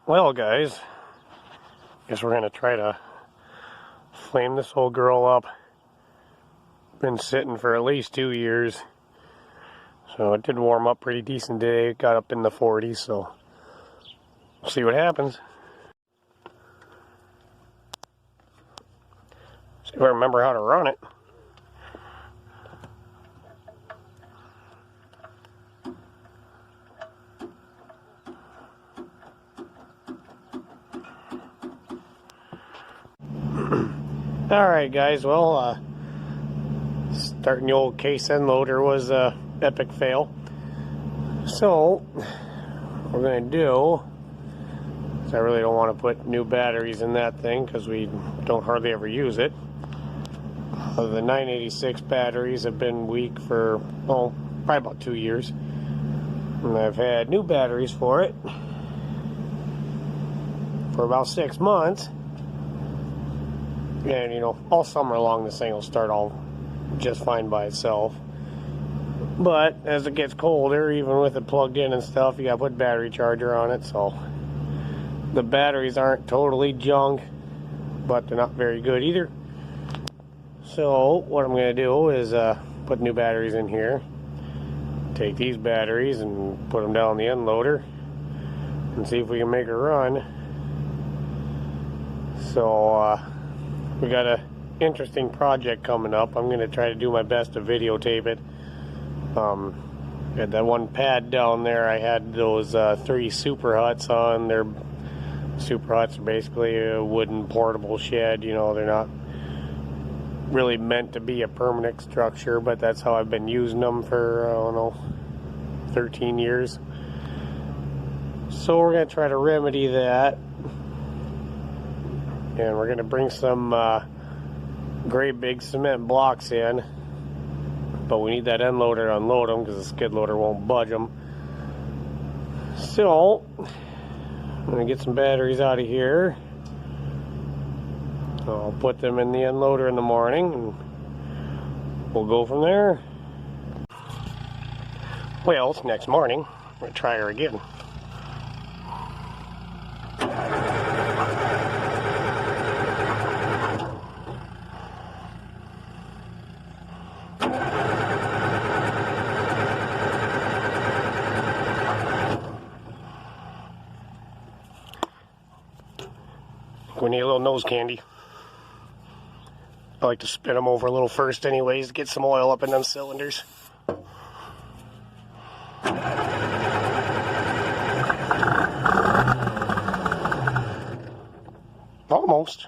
Well, guys, guess we're gonna try to flame this whole girl up. Been sitting for at least 2 years, so it did warm up pretty decent today. It got up in the 40s, so we'll see what happens. See if I remember how to run it. Alright guys, well, starting the old case end loader was a epic fail. So, what we're going to do is I really don't want to put new batteries in that thing because we don't hardly ever use it. The 986 batteries have been weak for, well, probably about 2 years. And I've had new batteries for it for about 6 months. And, you know, all summer long this thing will start all just fine by itself. But as it gets colder, even with it plugged in and stuff, you gotta put battery charger on it. So the batteries aren't totally junk, but they're not very good either. So what I'm gonna do is put new batteries in here. Take these batteries and put them down the end loader and see if we can make a run. So we got a interesting project coming up. I'm going to try to do my best to videotape it. Had that one pad down there, I had those 3 super huts on. Their super huts are basically a wooden portable shed. You know, they're not really meant to be a permanent structure, but that's how I've been using them for, I don't know, 13 years. So we're going to try to remedy that. And we're going to bring some great big cement blocks in, but we need that end loader to unload them because the skid loader won't budge them. So I'm going to get some batteries out of here. I'll put them in the end loader in the morning and we'll go from there. Well, it's next morning. I'm going to try her again. We need a little nose candy. I like to spin them over a little first anyways to get some oil up in them cylinders. Almost.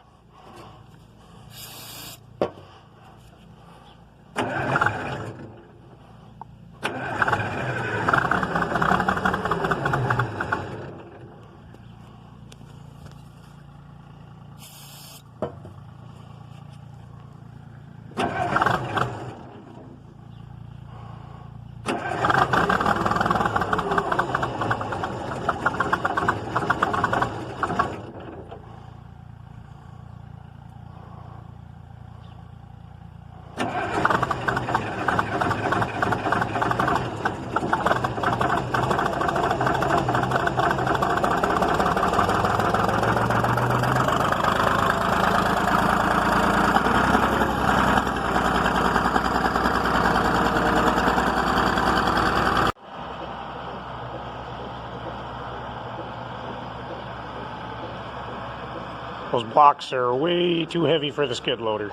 Those blocks are way too heavy for the skid loader.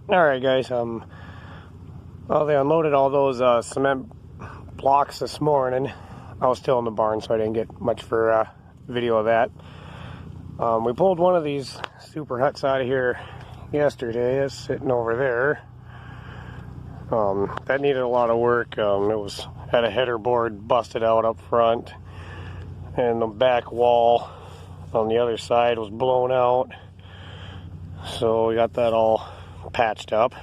Alright guys, well, they unloaded all those cement blocks this morning. I was still in the barn, so I didn't get much for video of that. We pulled one of these super huts out of here yesterday. It's sitting over there. That needed a lot of work. It had a header board busted out up front, and the back wall on the other side was blown out. So we got that all patched up.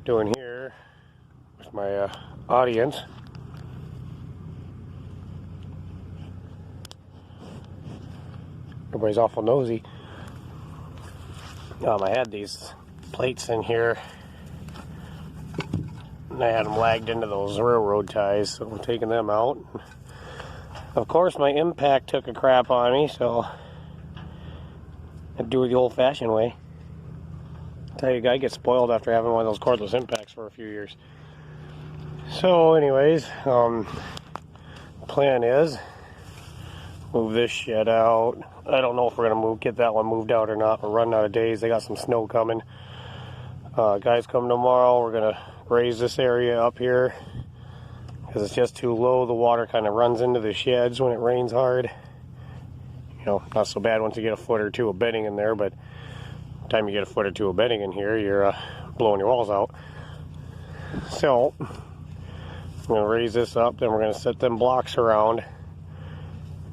Doing here with my audience. Everybody's awful nosy. I had these plates in here. and I had them lagged into those railroad ties, so I'm taking them out. Of course, my impact took a crap on me, so I do it the old-fashioned way. I tell you, a guy gets spoiled after having one of those cordless impacts for a few years. So, anyways, plan is move this shed out. I don't know if we're gonna get that one moved out or not. We're running out of days. They got some snow coming. Guys come tomorrow. We're gonna raise this area up here because it's just too low. The water kind of runs into the sheds when it rains hard. You know, not so bad once you get a foot or two of bedding in there, but by the time you get a foot or two of bedding in here, you're blowing your walls out. So I'm gonna raise this up, then we're gonna set them blocks around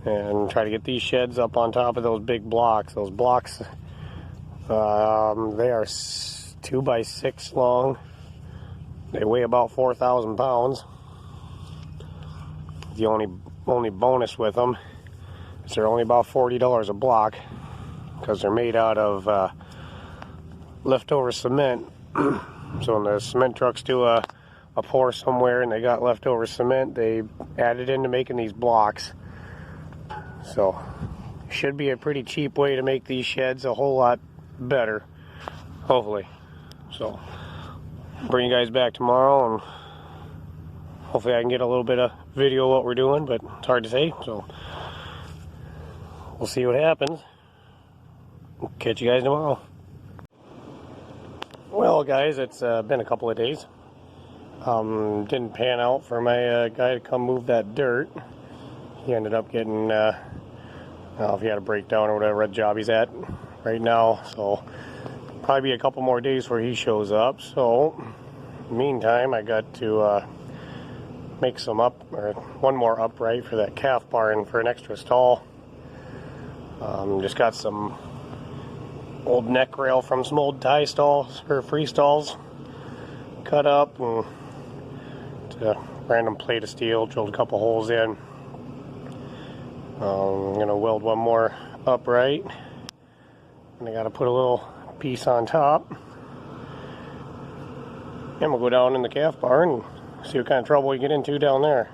and try to get these sheds up on top of those big blocks. Those blocks, they are 2 by 6 long. They weigh about 4,000 pounds. The only bonus with them is they're only about $40 a block because they're made out of leftover cement. So when the cement trucks do a pour somewhere and they got leftover cement, they add it into making these blocks. So should be a pretty cheap way to make these sheds a whole lot better, hopefully. So bring you guys back tomorrow and hopefully I can get a little bit of video of what we're doing, but it's hard to say, so we'll see what happens. We'll catch you guys tomorrow. Well guys, it's been a couple of days. Didn't pan out for my guy to come move that dirt. He ended up getting, I don't know if he had a breakdown or whatever job he's at right now, so probably be a couple more days before he shows up. So meantime, I got to make some one more upright for that calf barn for an extra stall. Just got some old neck rail from some old tie stalls or free stalls cut up and a random plate of steel, drilled a couple holes in. I'm gonna weld one more upright, and I gotta put a little piece on top, and we'll go down in the calf barn and see what kind of trouble we get into down there.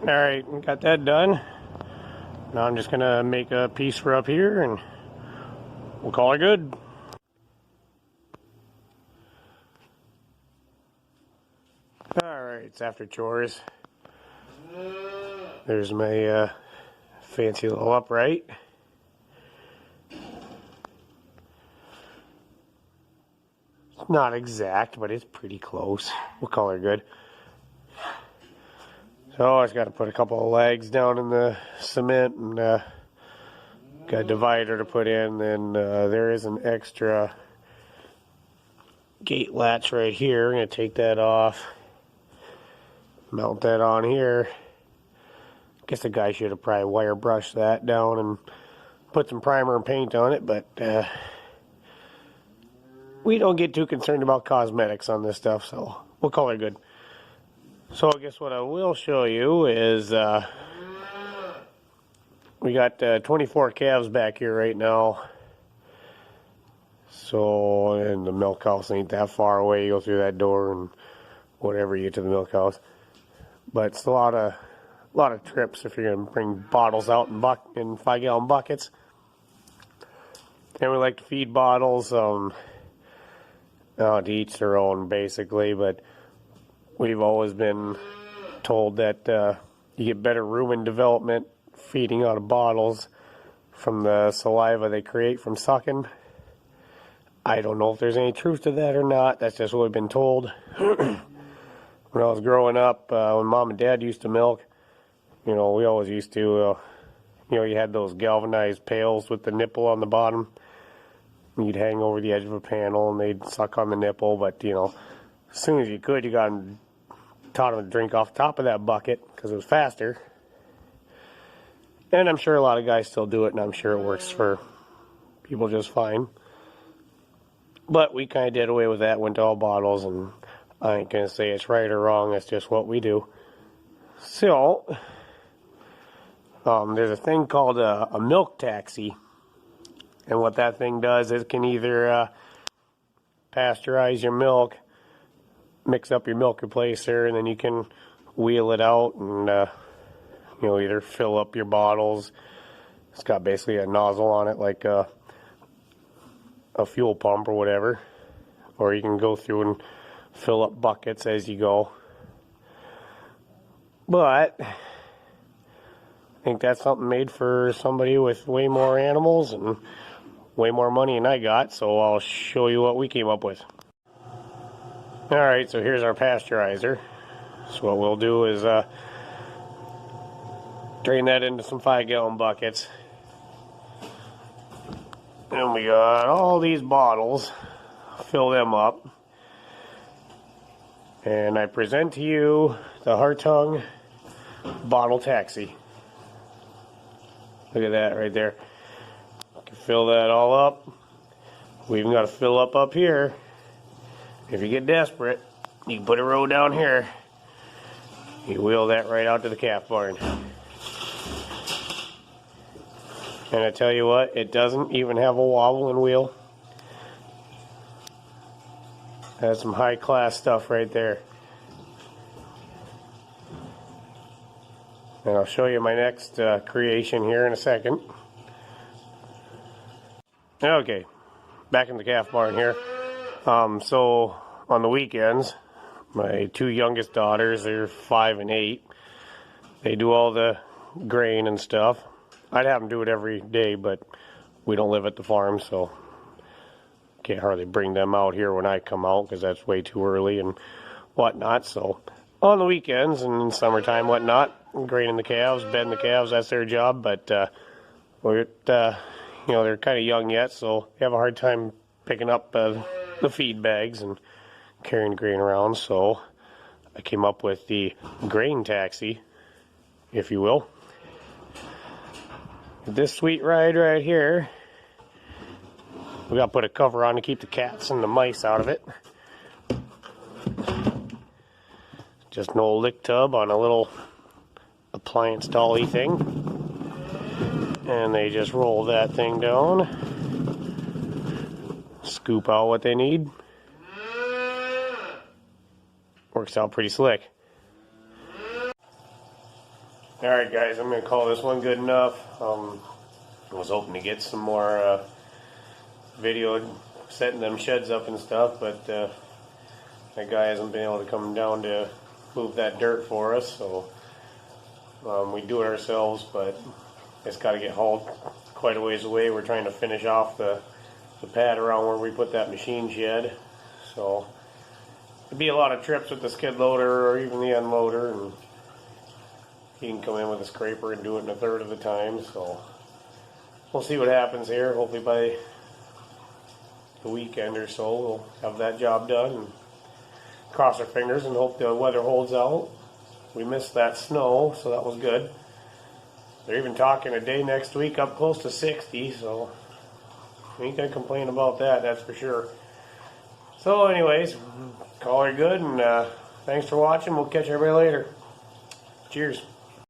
Alright, got that done. Now I'm just gonna make a piece for up here and we'll call it good. Alright, it's after chores. There's my fancy little upright. It's not exact, but it's pretty close. We'll call her good. So I just got to put a couple of legs down in the cement and got a divider to put in. Then there is an extra gate latch right here. I'm going to take that off, mount that on here. I guess the guy should have probably wire brushed that down and put some primer and paint on it, but we don't get too concerned about cosmetics on this stuff, so we'll call it good. So I guess what I will show you is we got 24 calves back here right now. So, and the milk house ain't that far away. You go through that door and whatever you get to the milk house. But it's a lot of trips if you're gonna bring bottles out in 5-gallon buckets. And we like to feed bottles. To each their own basically, but we've always been told that you get better rumen development feeding out of bottles from the saliva they create from sucking. I don't know if there's any truth to that or not. That's just what we've been told. When I was growing up, when Mom and Dad used to milk, we always used to, you had those galvanized pails with the nipple on the bottom. You'd hang over the edge of a panel and they'd suck on the nipple, but, as soon as you could, you taught them to drink off the top of that bucket because it was faster. And I'm sure a lot of guys still do it, and I'm sure it works for people just fine. But we kind of did away with that, went to all bottles, and I ain't going to say it's right or wrong, it's just what we do. So, there's a thing called a milk taxi. And what that thing does is it can either pasteurize your milk, mix up your milk replacer, and then you can wheel it out and either fill up your bottles. It's got basically a nozzle on it like a fuel pump or whatever, or you can go through and fill up buckets as you go. But I think that's something made for somebody with way more animals and way more money than I got, so I'll show you what we came up with. Alright, so here's our pasteurizer. So what we'll do is drain that into some 5-gallon buckets. And we got all these bottles, fill them up. And I present to you the Hartung Bottle Taxi. Look at that right there. You can fill that all up. We even got to fill up here. If you get desperate, you can put a row down here. You wheel that right out to the calf barn. And I tell you what, it doesn't even have a wobbling wheel. That's some high class stuff right there. And I'll show you my next creation here in a second. Okay, back in the calf barn here. So on the weekends, my 2 youngest daughters, they're 5 and 8. They do all the grain and stuff. I'd have them do it every day, but we don't live at the farm, so can't hardly bring them out here when I come out because that's way too early and whatnot. So on the weekends and in summertime, whatnot, graining the calves, bedding the calves, that's their job. But they're kind of young yet, so they have a hard time picking up the feed bags and carrying grain around. So I came up with the grain taxi, if you will. This sweet ride right here, we gotta put a cover on to keep the cats and the mice out of it. Just an old lick tub on a little appliance dolly thing. And they just roll that thing down, scoop out what they need. Works out pretty slick. Alright guys, I'm going to call this one good enough. I was hoping to get some more video setting them sheds up and stuff, but that guy hasn't been able to come down to move that dirt for us, so we do it ourselves, but it's got to get hauled quite a ways away. We're trying to finish off the pad around where we put that machine shed, so it'd be a lot of trips with the skid loader or even the unloader, and he can come in with a scraper and do it in a third of the time. So we'll see what happens here. Hopefully by the weekend or so we'll have that job done, and cross our fingers and hope the weather holds out. We missed that snow, so that was good. They're even talking a day next week up close to 60, so we ain't gonna complain about that, that's for sure. So anyways, call her good, and thanks for watching. We'll catch everybody later. Cheers.